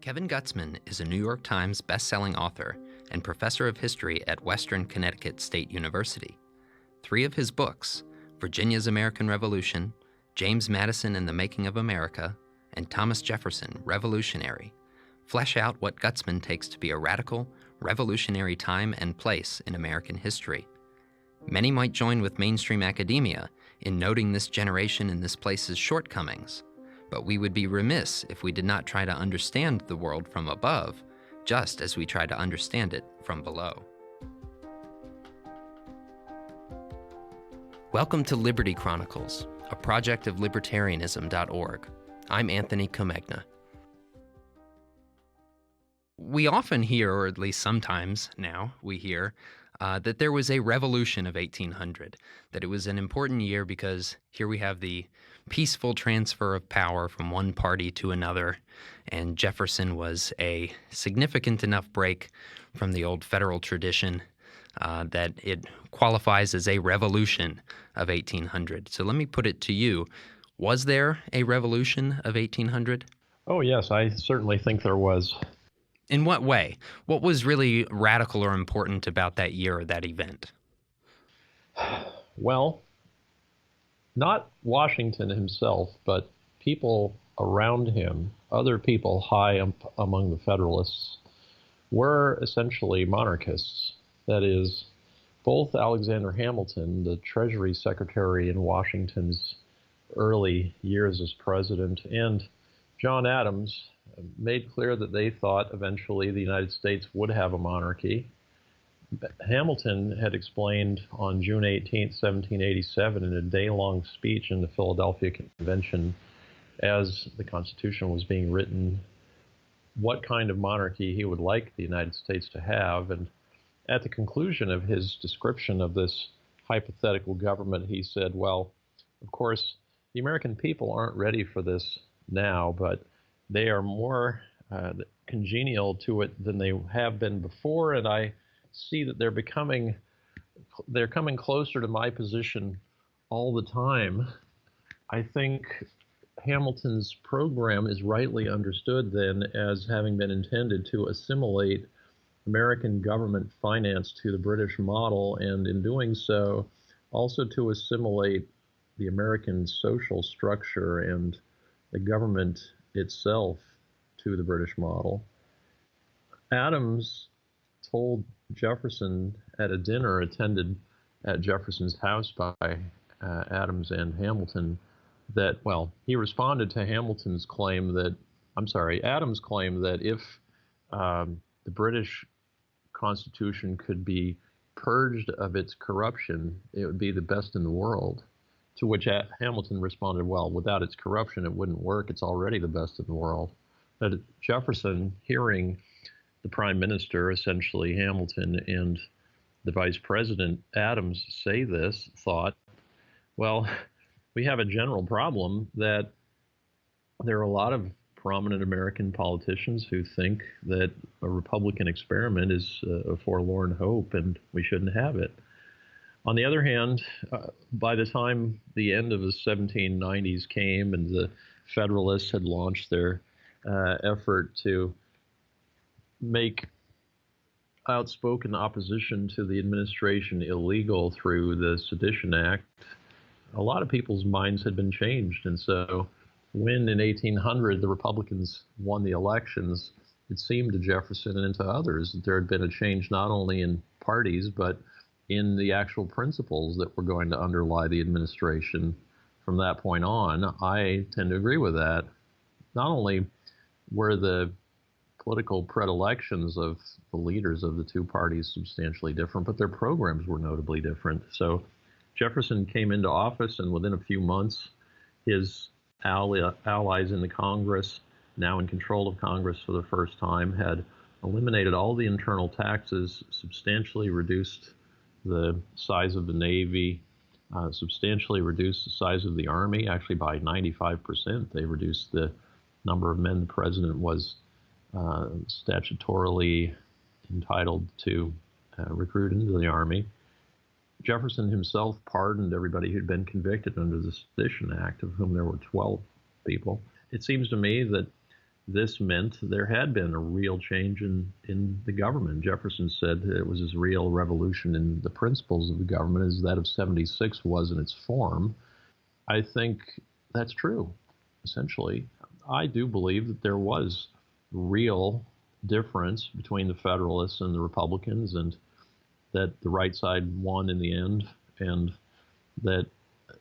Kevin Gutzman is a New York Times best-selling author and professor of history at Western Connecticut State University. 3 of his books, Virginia's American Revolution, James Madison and the Making of America, and Thomas Jefferson, Revolutionary, flesh out what Gutzman takes to be a radical, revolutionary time and place in American history. Many might join with mainstream academia in noting this generation and this place's shortcomings, but we would be remiss if we did not try to understand the world from above, just as we try to understand it from below. Welcome to Liberty Chronicles, a project of libertarianism.org. I'm Anthony Comegna. We often hear, or at least sometimes now we hear, that there was a revolution of 1800, that it was an important year because here we have the peaceful transfer of power from one party to another, and Jefferson was a significant enough break from the old federal tradition that it qualifies as a revolution of 1800. So let me put it to you. Was there a revolution of 1800? Oh, yes, I certainly think there was. In what way? What was really radical or important about that year or that event? Well, not Washington himself, but people around him, other people high up among the Federalists, were essentially monarchists. That is, both Alexander Hamilton, the Treasury Secretary in Washington's early years as president, and John Adams made clear that they thought eventually the United States would have a monarchy. Hamilton had explained on June 18, 1787, in a day-long speech in the Philadelphia Convention, as the Constitution was being written, what kind of monarchy he would like the United States to have. And at the conclusion of his description of this hypothetical government, he said, well, of course, the American people aren't ready for this now, but they are more congenial to it than they have been before, and I see that they're coming closer to my position all the time. I think Hamilton's program is rightly understood then as having been intended to assimilate American government finance to the British model, and in doing so, also to assimilate the American social structure and the government itself to the British model. Adams told Jefferson at a dinner attended at Jefferson's house by Adams and Hamilton that, well, he responded to Adams' claim that if the British Constitution could be purged of its corruption, it would be the best in the world. To which Hamilton responded, well, without its corruption, it wouldn't work. It's already the best in the world. But Jefferson, hearing the prime minister, essentially Hamilton, and the vice president, Adams, say this, thought, well, we have a general problem that there are a lot of prominent American politicians who think that a Republican experiment is a forlorn hope and we shouldn't have it. On the other hand, by the time the end of the 1790s came and the Federalists had launched their effort to make outspoken opposition to the administration illegal through the Sedition Act, a lot of people's minds had been changed. And so when in 1800 the Republicans won the elections, it seemed to Jefferson and to others that there had been a change not only in parties, but in the actual principles that were going to underlie the administration from that point on. I tend to agree with that. Not only were the political predilections of the leaders of the two parties substantially different, but their programs were notably different. So Jefferson came into office, and within a few months, his allies in the Congress, now in control of Congress for the first time, had eliminated all the internal taxes, substantially reduced the size of the Navy, substantially reduced the size of the Army, actually by 95%. They reduced the number of men the president was statutorily entitled to recruit into the Army. Jefferson himself pardoned everybody who'd been convicted under the Sedition Act, of whom there were 12 people. It seems to me that this meant there had been a real change in the government. Jefferson said that it was as real revolution in the principles of the government as that of 76 was in its form. I think that's true, essentially. I do believe that there was real difference between the Federalists and the Republicans, and that the right side won in the end, and that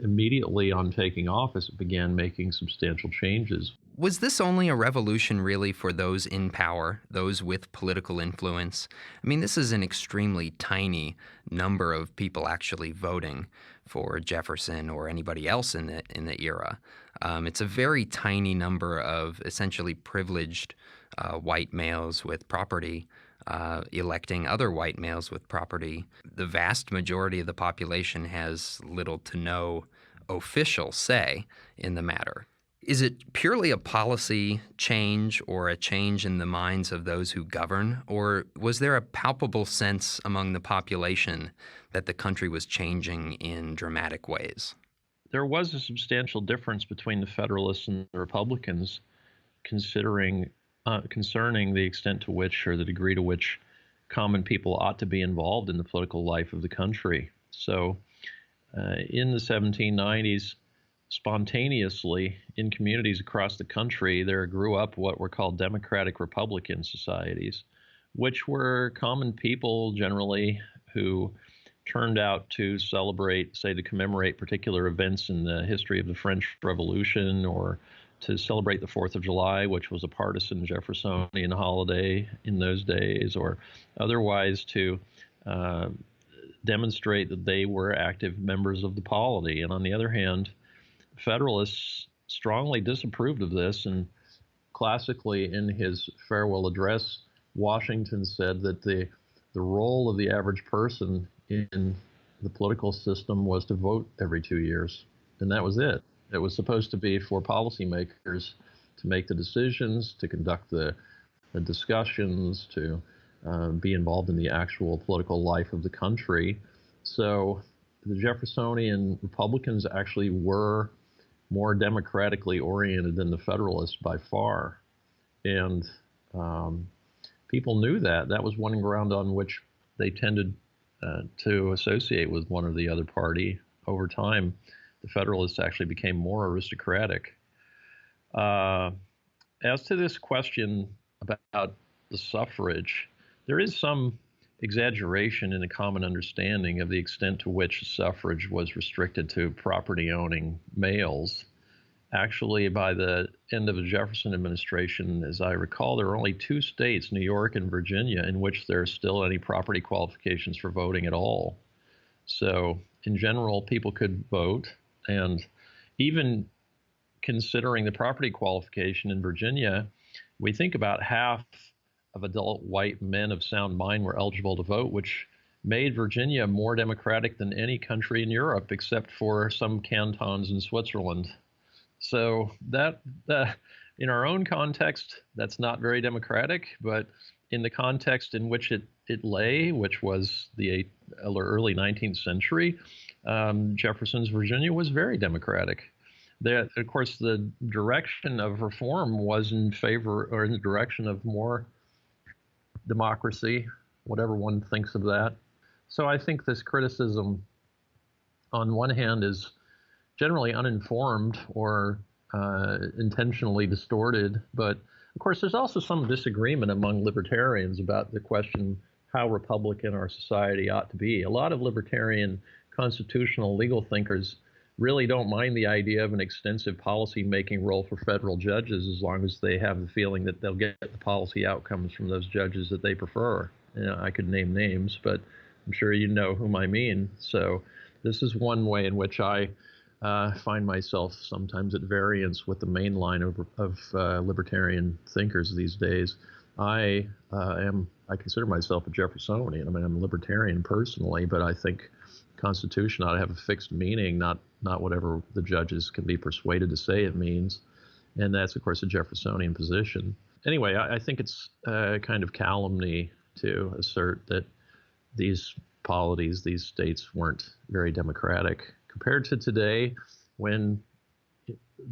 immediately on taking office, it began making substantial changes. Was this only a revolution really for those in power, those with political influence? I mean, this is an extremely tiny number of people actually voting for Jefferson or anybody else in the era. It's a very tiny number of essentially privileged white males with property electing other white males with property. The vast majority of the population has little to no official say in the matter. Is it purely a policy change or a change in the minds of those who govern, or was there a palpable sense among the population that the country was changing in dramatic ways? There was a substantial difference between the Federalists and the Republicans concerning the extent to which, or the degree to which, common people ought to be involved in the political life of the country. So in the 1790s, spontaneously in communities across the country, there grew up what were called democratic Republican societies, which were common people generally who turned out to celebrate, say, to commemorate particular events in the history of the French Revolution, or to celebrate the 4th of July, which was a partisan Jeffersonian holiday in those days, or otherwise to demonstrate that they were active members of the polity. And on the other hand, Federalists strongly disapproved of this, and classically in his farewell address, Washington said that the role of the average person in the political system was to vote every 2 years, and that was it. It was supposed to be for policymakers to make the decisions, to conduct the discussions, to be involved in the actual political life of the country. So the Jeffersonian Republicans actually were more democratically oriented than the Federalists by far. And people knew that. That was one ground on which they tended to associate with one or the other party. Over time, the Federalists actually became more aristocratic. As to this question about the suffrage, there is some exaggeration in a common understanding of the extent to which suffrage was restricted to property-owning males. Actually, by the end of the Jefferson administration, as I recall, there are only 2 states, New York and Virginia, in which there are still any property qualifications for voting at all. So, in general, people could vote, and even considering the property qualification in Virginia, we think about half of adult white men of sound mind were eligible to vote, which made Virginia more democratic than any country in Europe, except for some cantons in Switzerland. So that in our own context, that's not very democratic, but in the context in which it lay, which was the early 19th century, Jefferson's Virginia was very democratic. Of course, the direction of reform was in favor, or in the direction of more democracy, whatever one thinks of that. So I think this criticism, on one hand, is generally uninformed or intentionally distorted. But of course, there's also some disagreement among libertarians about the question how Republican our society ought to be. A lot of libertarian constitutional legal thinkers really don't mind the idea of an extensive policy-making role for federal judges, as long as they have the feeling that they'll get the policy outcomes from those judges that they prefer. I could name names, but I'm sure you know whom I mean. So this is one way in which I find myself sometimes at variance with the main line of libertarian thinkers these days. I consider myself a Jeffersonian. I mean, I'm a libertarian personally, but I think the Constitution ought to have a fixed meaning, not whatever the judges can be persuaded to say it means. And that's, of course, a Jeffersonian position. Anyway, I think it's a kind of calumny to assert that these polities, these states, weren't very democratic. Compared to today, when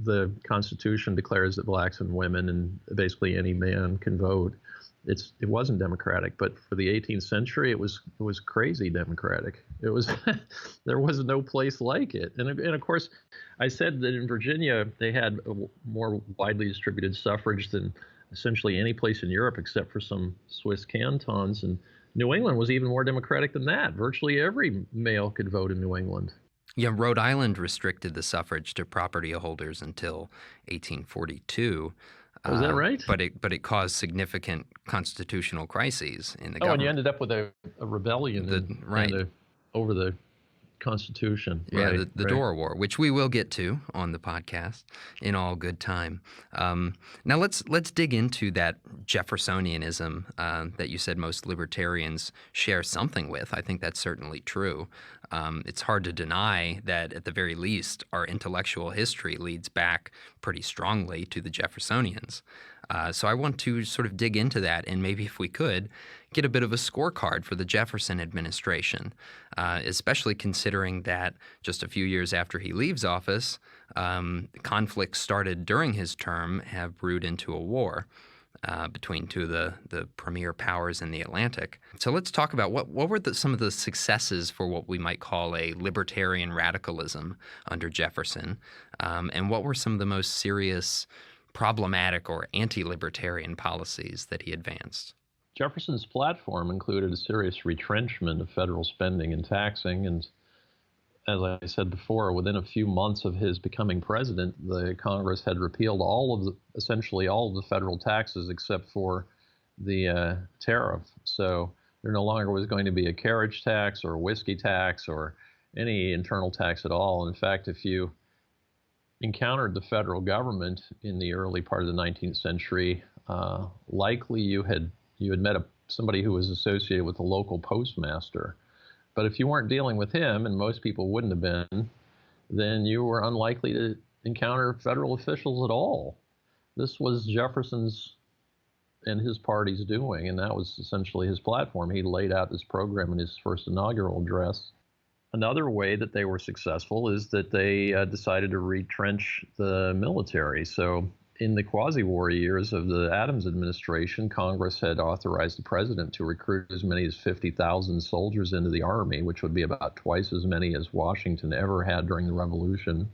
the Constitution declares that blacks and women and basically any man can vote. It wasn't democratic, but for the 18th century, it was crazy democratic. It was there was no place like it. And of course, I said that in Virginia they had a more widely distributed suffrage than essentially any place in Europe except for some Swiss cantons. And New England was even more democratic than that. Virtually every male could vote in New England. Yeah, Rhode Island restricted the suffrage to property holders until 1842. Was that right? But it caused significant constitutional crises in the Oh, government. and you ended up with a rebellion over the Constitution. Yeah, right, the Dorr War, which we will get to on the podcast in all good time. Now let's dig into that Jeffersonianism that you said most libertarians share something with. I think that's certainly true. It's hard to deny that at the very least our intellectual history leads back pretty strongly to the Jeffersonians. So I want to sort of dig into that and maybe if we could get a bit of a scorecard for the Jefferson administration, especially considering that just a few years after he leaves office, conflicts started during his term have brewed into a war between two of the premier powers in the Atlantic. So let's talk about what were some of the successes for what we might call a libertarian radicalism under Jefferson, and what were some of the most serious problematic or anti-libertarian policies that he advanced? Jefferson's platform included a serious retrenchment of federal spending and taxing, and as I said before, within a few months of his becoming president, the Congress had repealed essentially all of the federal taxes except for the tariff. So there no longer was going to be a carriage tax or a whiskey tax or any internal tax at all. In fact, if you encountered the federal government in the early part of the 19th century, likely you had met somebody who was associated with the local postmaster. But if you weren't dealing with him, and most people wouldn't have been, then you were unlikely to encounter federal officials at all. This was Jefferson's and his party's doing, and that was essentially his platform. He laid out this program in his first inaugural address. Another way that they were successful is that they decided to retrench the military. So in the quasi-war years of the Adams administration, Congress had authorized the president to recruit as many as 50,000 soldiers into the army, which would be about twice as many as Washington ever had during the Revolution.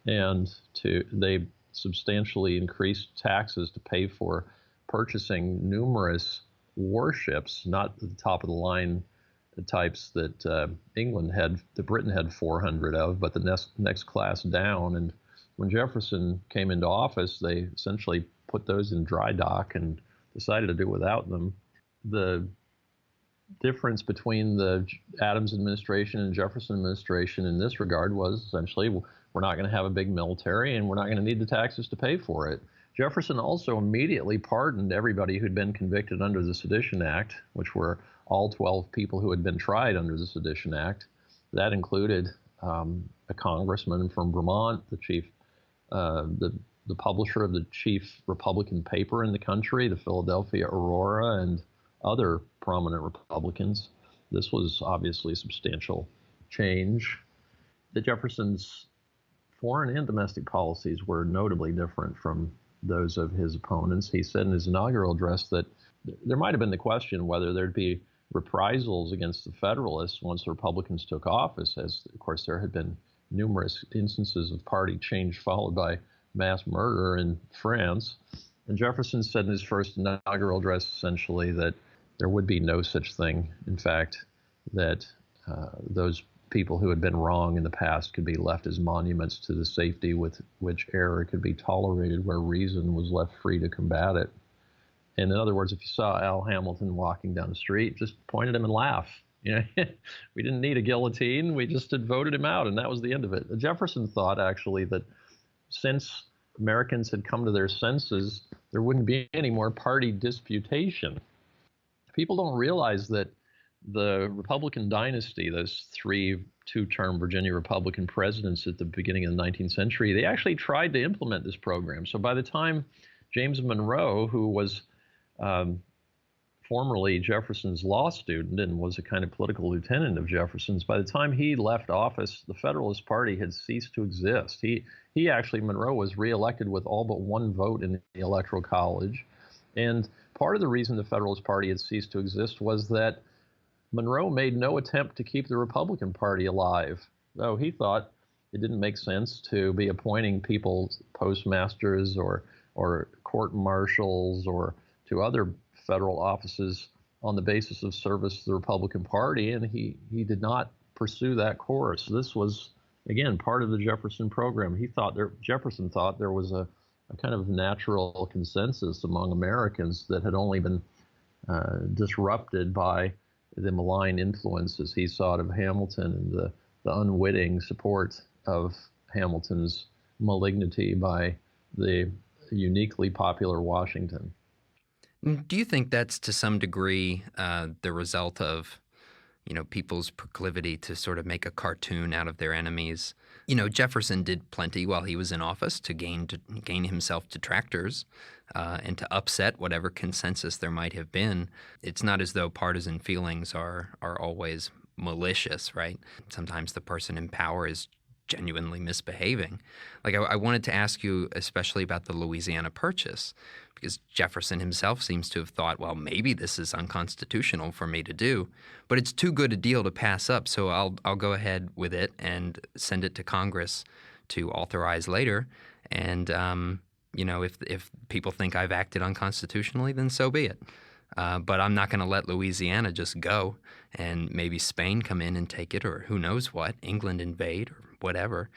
And they substantially increased taxes to pay for purchasing numerous warships, not the top of the line types that Britain had 400 of, but the next class down. And when Jefferson came into office, they essentially put those in dry dock and decided to do without them. The difference between the Adams administration and Jefferson administration in this regard was essentially we're not going to have a big military and we're not going to need the taxes to pay for it. Jefferson also immediately pardoned everybody who'd been convicted under the Sedition Act, which were all 12 people who had been tried under the Sedition Act. That included a congressman from Vermont, the publisher of the chief Republican paper in the country, the Philadelphia Aurora, and other prominent Republicans. This was obviously a substantial change. The Jefferson's foreign and domestic policies were notably different from those of his opponents. He said in his inaugural address that there might have been the question whether there'd be reprisals against the Federalists once the Republicans took office, as of course there had been numerous instances of party change followed by mass murder in France. And Jefferson said in his first inaugural address essentially that there would be no such thing. In fact, that those people who had been wrong in the past could be left as monuments to the safety with which error could be tolerated where reason was left free to combat it. And in other words, if you saw Al Hamilton walking down the street, just point at him and laugh. You know, we didn't need a guillotine. We just had voted him out, and that was the end of it. Jefferson thought, actually, that since Americans had come to their senses, there wouldn't be any more party disputation. People don't realize that the Republican dynasty, those three two-term Virginia Republican presidents at the beginning of the 19th century, they actually tried to implement this program. So by the time James Monroe, who was formerly Jefferson's law student and was a kind of political lieutenant of Jefferson's. By the time he left office, the Federalist Party had ceased to exist. He actually, Monroe, was reelected with all but one vote in the Electoral College. And part of the reason the Federalist Party had ceased to exist was that Monroe made no attempt to keep the Republican Party alive, though he thought it didn't make sense to be appointing people, postmasters or court marshals or to other federal offices on the basis of service to the Republican Party, and he did not pursue that course. This was, again, part of the Jefferson program. Jefferson thought there was a kind of natural consensus among Americans that had only been disrupted by the malign influences he sought of Hamilton and the unwitting support of Hamilton's malignity by the uniquely popular Washington. Do you think that's to some degree the result of, people's proclivity to sort of make a cartoon out of their enemies? Jefferson did plenty while he was in office to gain himself detractors and to upset whatever consensus there might have been. It's not as though partisan feelings are always malicious, right? Sometimes the person in power is genuinely misbehaving. Like I wanted to ask you especially about the Louisiana Purchase, because Jefferson himself seems to have thought, well, maybe this is unconstitutional for me to do, but it's too good a deal to pass up, so I'll go ahead with it and send it to Congress to authorize later. And if people think I've acted unconstitutionally, then so be it. But I'm not going to let Louisiana just go and maybe Spain come in and take it, or who knows what, England invade or whatever.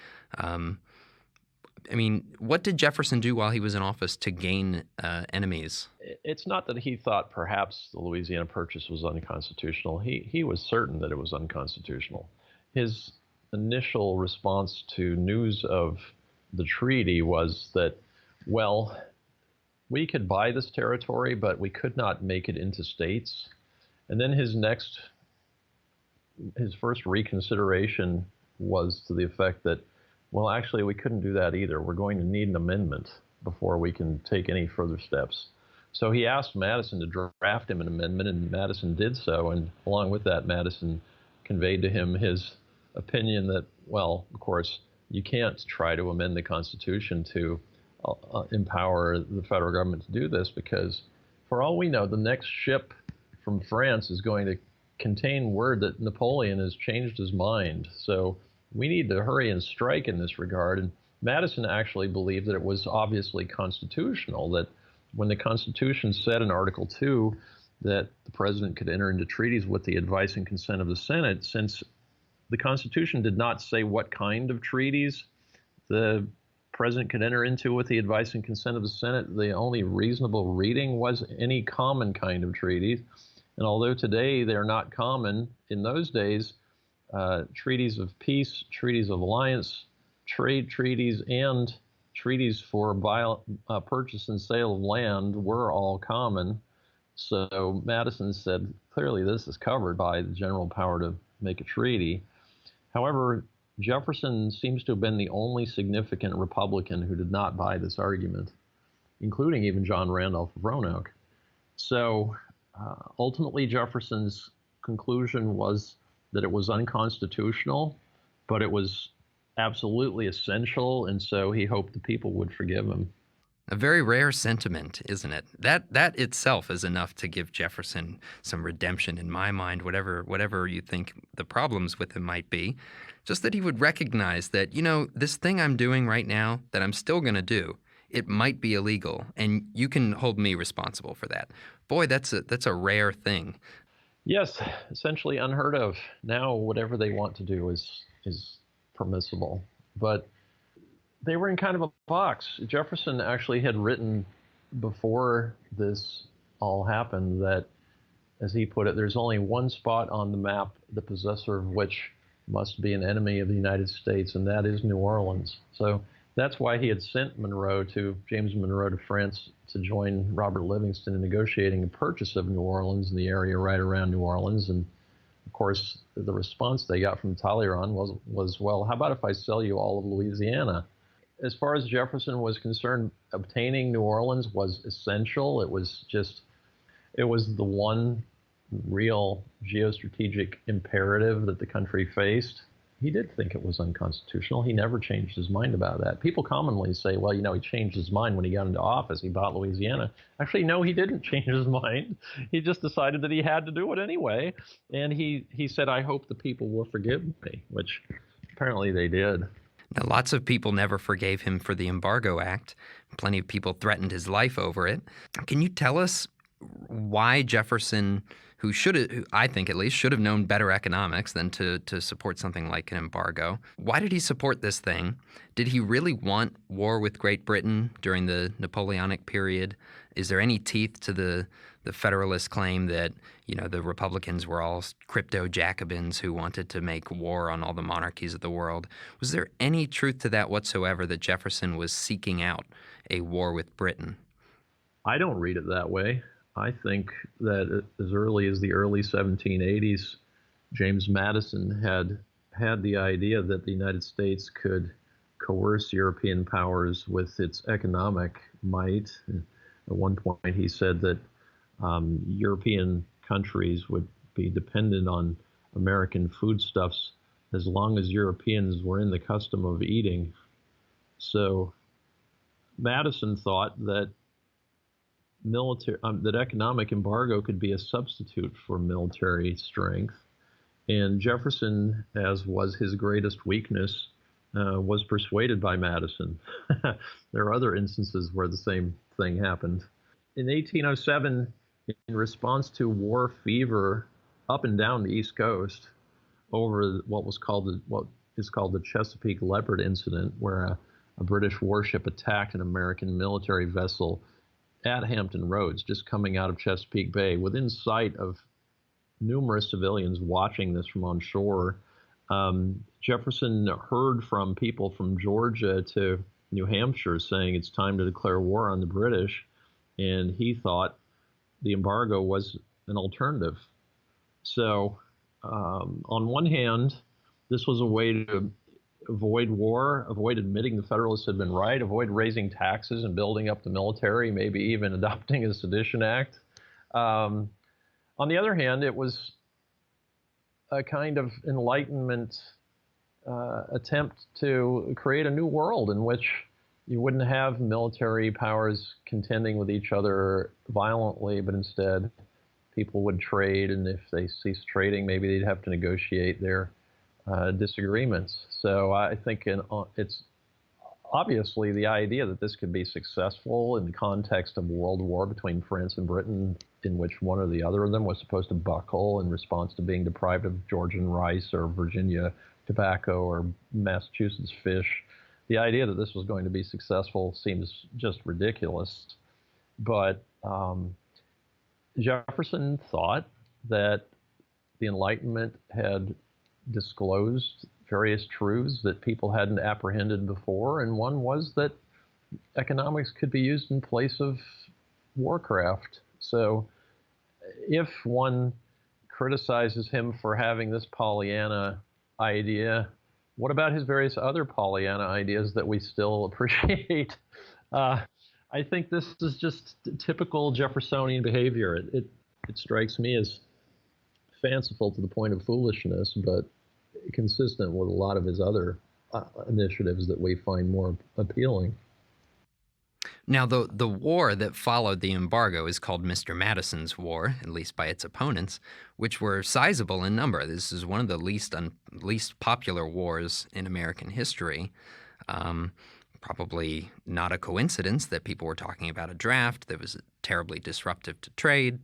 What did Jefferson do while he was in office to gain enemies? It's not that he thought perhaps the Louisiana Purchase was unconstitutional. He was certain that it was unconstitutional. His initial response to news of the treaty was that, well, we could buy this territory, but we could not make it into states. And then his first reconsideration was to the effect that, well, actually, we couldn't do that either. We're going to need an amendment before we can take any further steps. So he asked Madison to draft him an amendment, and Madison did so. And along with that, Madison conveyed to him his opinion that, well, of course, you can't try to amend the Constitution to empower the federal government to do this, because for all we know, the next ship from France is going to contain word that Napoleon has changed his mind. So we need to hurry and strike in this regard. And Madison actually believed that it was obviously constitutional, that when the Constitution said in Article 2 that the president could enter into treaties with the advice and consent of the Senate, since the Constitution did not say what kind of treaties the president could enter into with the advice and consent of the Senate, the only reasonable reading was any common kind of treaties. And although today they're not common, in those days, treaties of peace, treaties of alliance, trade treaties, and treaties for purchase and sale of land were all common. So Madison said, clearly this is covered by the general power to make a treaty. However, Jefferson seems to have been the only significant Republican who did not buy this argument, including even John Randolph of Roanoke. So ultimately, Jefferson's conclusion was that it was unconstitutional, but it was absolutely essential, and so he hoped the people would forgive him. A very rare sentiment, isn't it? That itself is enough to give Jefferson some redemption in my mind, whatever you think the problems with him might be. Just that he would recognize that, this thing I'm doing right now that I'm still going to do, it might be illegal, and you can hold me responsible for that. Boy, that's a rare thing. Yes, essentially unheard of. Now whatever they want to do is permissible. But they were in kind of a box. Jefferson actually had written before this all happened that, as he put it, there's only one spot on the map, the possessor of which must be an enemy of the United States, and that is New Orleans. So that's why he had sent James Monroe to France to join Robert Livingston in negotiating a purchase of New Orleans and the area right around New Orleans. And of course, the response they got from Talleyrand was, well, how about if I sell you all of Louisiana? As far as Jefferson was concerned, obtaining New Orleans was essential. It was just it was the one real geostrategic imperative that the country faced. He did think it was unconstitutional. He never changed his mind about that. People commonly say, well, he changed his mind when he got into office. He bought Louisiana. Actually, no, he didn't change his mind. He just decided that he had to do it anyway. And he said, I hope the people will forgive me, which apparently they did. Now, lots of people never forgave him for the Embargo Act. Plenty of people threatened his life over it. Can you tell us why Jefferson, who I think at least, should have known better economics than to support something like an embargo, why did he support this thing? Did he really want war with Great Britain during the Napoleonic period? Is there any teeth to the Federalist claim that, the Republicans were all crypto-Jacobins who wanted to make war on all the monarchies of the world? Was there any truth to that whatsoever, that Jefferson was seeking out a war with Britain? I don't read it that way. I think that as early as the early 1780s, James Madison had the idea that the United States could coerce European powers with its economic might. At one point, he said that European countries would be dependent on American foodstuffs as long as Europeans were in the custom of eating. So Madison thought that that economic embargo could be a substitute for military strength. And Jefferson, as was his greatest weakness, was persuaded by Madison. There are other instances where the same thing happened. In 1807, in response to war fever up and down the East Coast over what is called the Chesapeake Leopard incident, where a British warship attacked an American military vessel at Hampton Roads, just coming out of Chesapeake Bay, within sight of numerous civilians watching this from on shore. Jefferson heard from people from Georgia to New Hampshire saying it's time to declare war on the British, and he thought the embargo was an alternative. So on one hand, this was a way to avoid war, avoid admitting the Federalists had been right, avoid raising taxes and building up the military, maybe even adopting a Sedition Act. On the other hand, it was a kind of Enlightenment attempt to create a new world in which you wouldn't have military powers contending with each other violently, but instead people would trade, and if they ceased trading, maybe they'd have to negotiate their disagreements. So I think it's obviously the idea that this could be successful in the context of a world war between France and Britain, in which one or the other of them was supposed to buckle in response to being deprived of Georgian rice or Virginia tobacco or Massachusetts fish. The idea that this was going to be successful seems just ridiculous. But Jefferson thought that the Enlightenment had disclosed various truths that people hadn't apprehended before, and one was that economics could be used in place of warcraft. So if one criticizes him for having this Pollyanna idea, what about his various other Pollyanna ideas that we still appreciate? I think this is just typical Jeffersonian behavior. It strikes me as fanciful to the point of foolishness, but consistent with a lot of his other initiatives that we find more appealing. Now, the war that followed the embargo is called Mr. Madison's War, at least by its opponents, which were sizable in number. This is one of the least popular wars in American history. Probably not a coincidence that people were talking about a draft that was terribly disruptive to trade.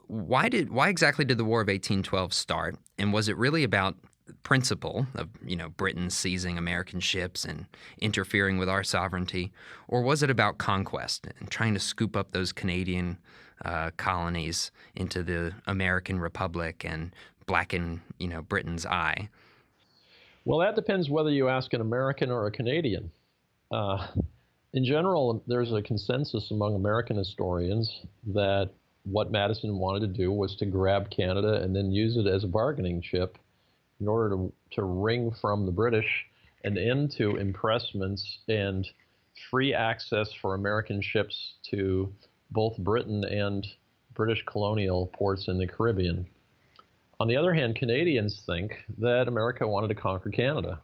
Why exactly did the War of 1812 start? And was it really about principle of, Britain seizing American ships and interfering with our sovereignty? Or was it about conquest and trying to scoop up those Canadian colonies into the American Republic and blacken, Britain's eye? Well, that depends whether you ask an American or a Canadian. In general, there's a consensus among American historians that what Madison wanted to do was to grab Canada and then use it as a bargaining chip in order to wring from the British an end to impressments and free access for American ships to both Britain and British colonial ports in the Caribbean. On the other hand, Canadians think that America wanted to conquer Canada.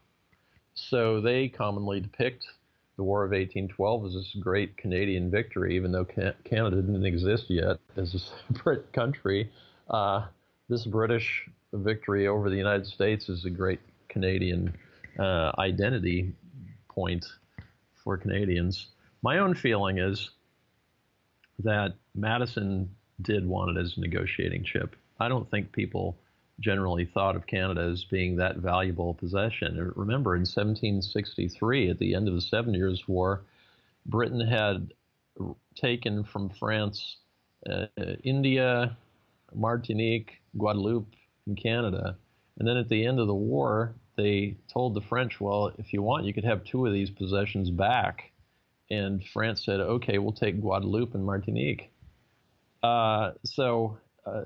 So they commonly depict the War of 1812 as this great Canadian victory, even though Canada didn't exist yet as a separate country. This British victory over the United States is a great Canadian identity point for Canadians. My own feeling is that Madison did want it as a negotiating chip. I don't think people generally thought of Canada as being that valuable a possession. Remember, in 1763, at the end of the Seven Years' War, Britain had taken from France India, Martinique, Guadeloupe, and Canada. And then at the end of the war, they told the French, well, if you want, you could have two of these possessions back. And France said, okay, we'll take Guadeloupe and Martinique. So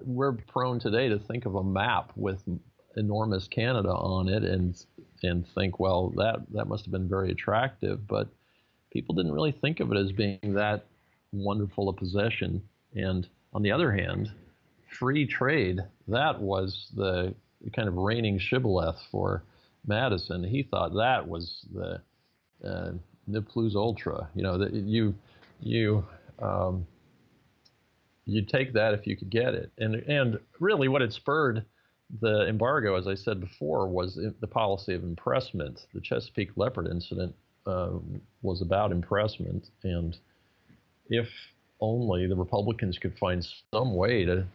we're prone today to think of a map with enormous Canada on it and think, well, that must have been very attractive. But people didn't really think of it as being that wonderful a possession. And on the other hand, free trade, that was the kind of reigning shibboleth for Madison. He thought that was the ne plus ultra. You know, that you take that if you could get it. And really what had spurred the embargo, as I said before, was the policy of impressment. The Chesapeake Leopard incident was about impressment, and if only the Republicans could find some way to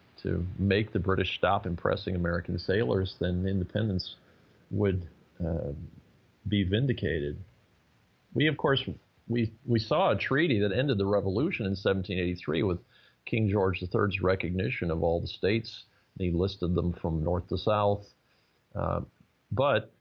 make the British stop impressing American sailors, then independence would be vindicated. We, of course, we saw a treaty that ended the Revolution in 1783 with King George III's recognition of all the states. He listed them from north to south. But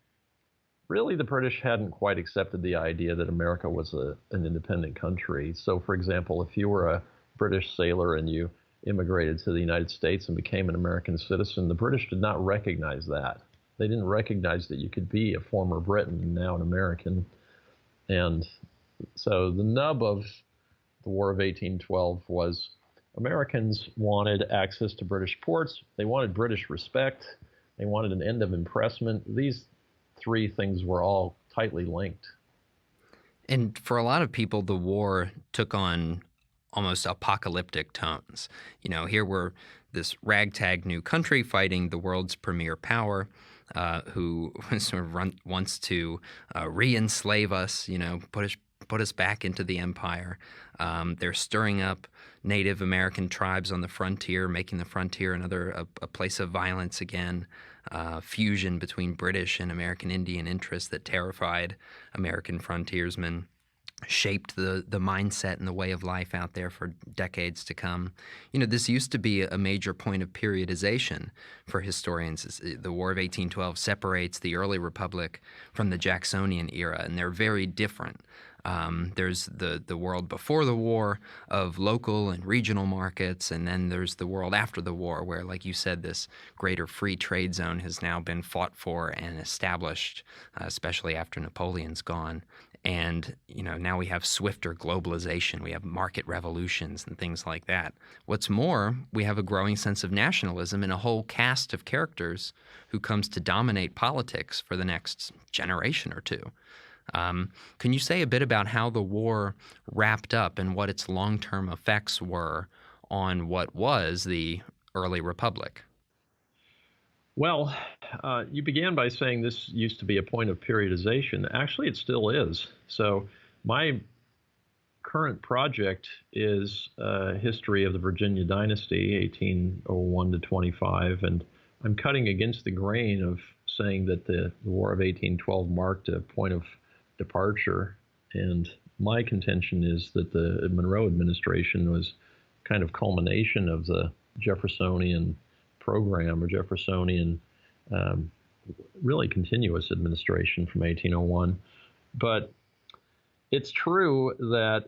really, the British hadn't quite accepted the idea that America was an independent country. So, for example, if you were a British sailor and you immigrated to the United States and became an American citizen, the British did not recognize that. They didn't recognize that you could be a former Briton and now an American. And so the nub of the War of 1812 was Americans wanted access to British ports. They wanted British respect. They wanted an end of impressment. These three things were all tightly linked. And for a lot of people, the war took on almost apocalyptic tones. You know, here we're this ragtag new country fighting the world's premier power, who sort of wants to re-enslave us, you know, put us back into the empire. They're stirring up Native American tribes on the frontier, making the frontier a place of violence again. Fusion between British and American Indian interests that terrified American frontiersmen, shaped the mindset and the way of life out there for decades to come. You know, this used to be a major point of periodization for historians. The War of 1812 separates the early republic from the Jacksonian era, and they're very different. There's the world before the war of local and regional markets, and then there's the world after the war where, like you said, this greater free trade zone has now been fought for and established, especially after Napoleon's gone. And, you know, now we have swifter globalization. We have market revolutions and things like that. What's more, we have a growing sense of nationalism and a whole cast of characters who comes to dominate politics for the next generation or two. Can you say a bit about how the war wrapped up and what its long-term effects were on what was the early republic? Well, you began by saying this used to be a point of periodization. Actually, it still is. So my current project is a history of the Virginia dynasty, 1801 to 25, and I'm cutting against the grain of saying that the War of 1812 marked a point of departure. And my contention is that the Monroe administration was kind of culmination of the Jeffersonian program or Jeffersonian really continuous administration from 1801. But it's true that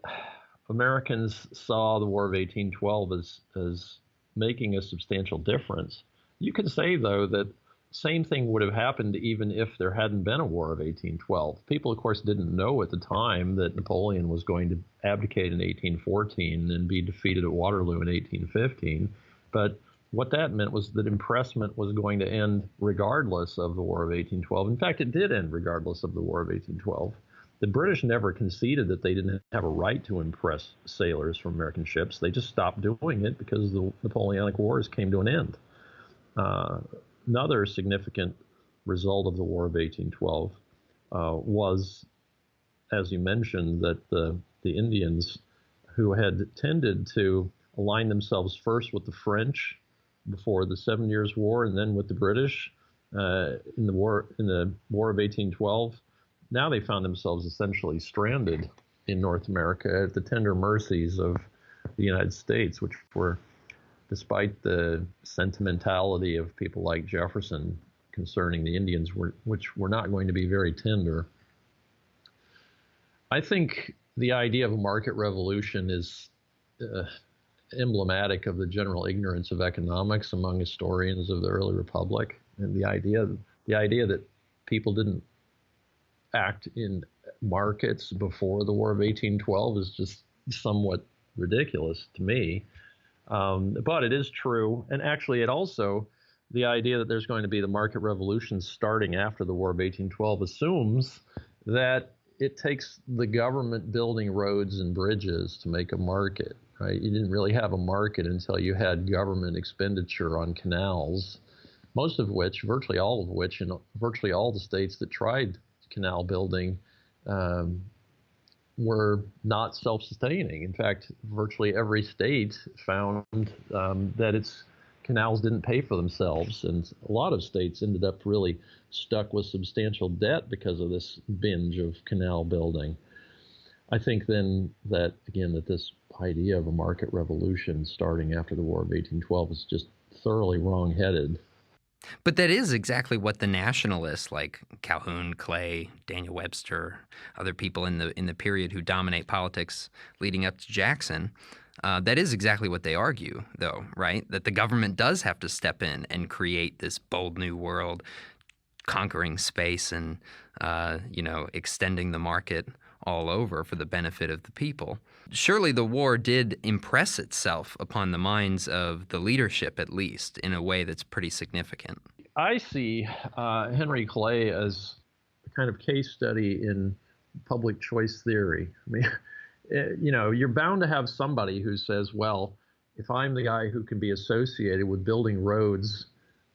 Americans saw the War of 1812 as making a substantial difference. You could say, though, that same thing would have happened even if there hadn't been a War of 1812. People, of course, didn't know at the time that Napoleon was going to abdicate in 1814 and be defeated at Waterloo in 1815. But what that meant was that impressment was going to end regardless of the War of 1812. In fact, it did end regardless of the War of 1812. The British never conceded that they didn't have a right to impress sailors from American ships. They just stopped doing it because the Napoleonic Wars came to an end. Another significant result of the War of 1812 was, as you mentioned, that the Indians, who had tended to align themselves first with the French before the 7 Years' War and then with the British in the War of 1812, now they found themselves essentially stranded in North America at the tender mercies of the United States, which were, despite the sentimentality of people like Jefferson concerning the Indians, which were not going to be very tender. I think the idea of a market revolution is emblematic of the general ignorance of economics among historians of the early republic, and the idea that people didn't act in markets before the War of 1812 is just somewhat ridiculous to me. But it is true, and actually it also, the idea that there's going to be the market revolution starting after the War of 1812 assumes that it takes the government building roads and bridges to make a market. Right? You didn't really have a market until you had government expenditure on canals, most of which, virtually all of which, in virtually all the states that tried canal building were not self-sustaining. In fact, virtually every state found that its canals didn't pay for themselves, and a lot of states ended up really stuck with substantial debt because of this binge of canal building. I think then that, again, that this idea of a market revolution starting after the War of 1812 is just thoroughly wrong-headed. But that is exactly what the nationalists like Calhoun, Clay, Daniel Webster, other people in the period who dominate politics leading up to Jackson, that is exactly what they argue, though, right? That the government does have to step in and create this bold new world, conquering space and, extending the market all over for the benefit of the people. Surely the war did impress itself upon the minds of the leadership, at least, in a way that's pretty significant. I see Henry Clay as a kind of case study in public choice theory. I mean, you're bound to have somebody who says, well, if I'm the guy who can be associated with building roads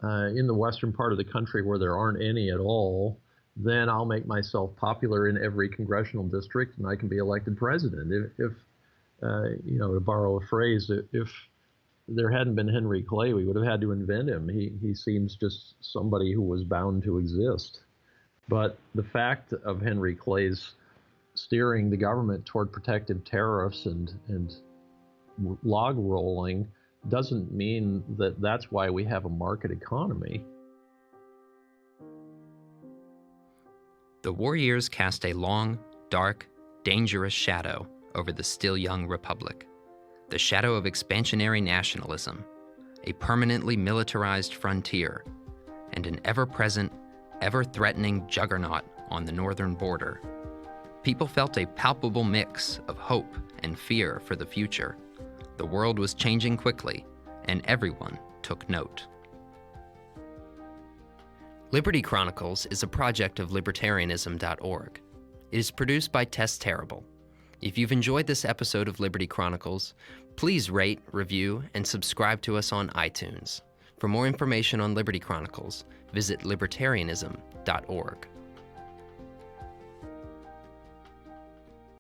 in the western part of the country where there aren't any at all, then I'll make myself popular in every congressional district and I can be elected president. If to borrow a phrase, if there hadn't been Henry Clay, we would have had to invent him. He seems just somebody who was bound to exist. But the fact of Henry Clay's steering the government toward protective tariffs and log rolling doesn't mean that that's why we have a market economy. The war years cast a long, dark, dangerous shadow over the still young republic. The shadow of expansionary nationalism, a permanently militarized frontier, and an ever-present, ever-threatening juggernaut on the northern border. People felt a palpable mix of hope and fear for the future. The world was changing quickly, and everyone took note. Liberty Chronicles is a project of libertarianism.org. It is produced by Tess Terrible. If you've enjoyed this episode of Liberty Chronicles, please rate, review, and subscribe to us on iTunes. For more information on Liberty Chronicles, visit libertarianism.org.